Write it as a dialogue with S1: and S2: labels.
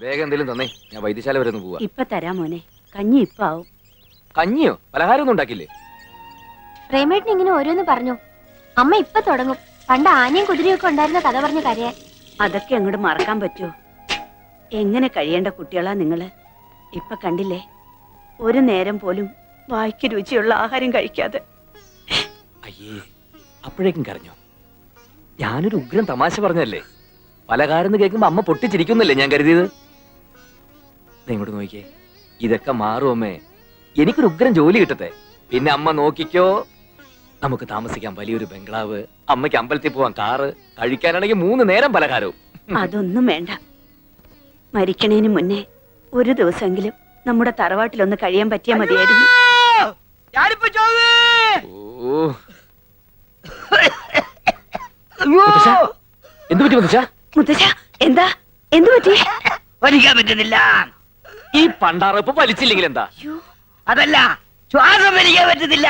S1: വേഗം എന്തെങ്കിലും തന്നേ, ഞാൻ വൈദ്യശാല വരെ ഒന്ന് പോവാ.
S2: ഇപ്പൊ തരാം മോനെ, കഞ്ഞി ഇപ്പൊ ആവും.
S1: കഞ്ഞിയോ? പലഹാരം ഒന്നും ഉണ്ടാക്കില്ലേ?
S3: പ്രേമേട്ടൻ ഇങ്ങനെ ഓരോന്ന് പറഞ്ഞു. അമ്മ ഇപ്പൊ തുടങ്ങും. പണ്ട് ആനയും കുതിരയൊക്കെ ഉണ്ടായിരുന്ന കഥ പറഞ്ഞ് കരയാൻ.
S2: അതൊക്കെ അങ്ങോട്ട് മറക്കാൻ പറ്റുമോ? എങ്ങനെ കഴിയേണ്ട കുട്ടികളാ നിങ്ങള്. ഇപ്പൊ കണ്ടില്ലേ, ഒരു നേരം പോലും വായ്ക്ക് രുചിയുള്ള ആഹാരം കഴിക്കാതെ.
S1: അയ്യേ, അപ്പോഴേക്കും കരഞ്ഞോ? ഞാനൊരു ഉഗ്രം തമാശ പറഞ്ഞല്ലേ. പലഹാരം കേൾക്കുമ്പോ അമ്മ പൊട്ടിച്ചിരിക്കുന്നല്ലേ ഞാൻ കരുതിയത്. ഇങ്ങോട്ട് നോക്കിയേ, ഇതൊക്കെ മാറും അമ്മേ. എനിക്കൊരു ഉഗ്രം ജോലി കിട്ടട്ടെ, പിന്നെ അമ്മ നോക്കിക്കോ. നമുക്ക് താമസിക്കാൻ വലിയൊരു ബംഗ്ലാവ്, അമ്മയ്ക്ക് അമ്പലത്തിൽ പോവാൻ കാറ്, കഴിക്കാനാണെങ്കിൽ 3 നേരം പലഹാരവും.
S2: അതൊന്നും വേണ്ട. മരിക്കണേന് മുന്നേ ഒരു ദിവസമെങ്കിലും നമ്മുടെ തറവാട്ടിലൊന്ന് കഴിയാൻ പറ്റിയാ മതിയായിരുന്നു.
S1: എന്തു പറ്റി മുത്തശ്ശ?
S2: മുത്തശ്ശ, എന്താ എന്തു പറ്റി?
S4: വലിക്കാൻ പറ്റുന്നില്ല.
S1: ഈ പണ്ടാറപ്പ് വലിച്ചില്ലെങ്കിൽ എന്താ?
S4: അതല്ല, ശ്വാസം വലിക്കാൻ പറ്റുന്നില്ല.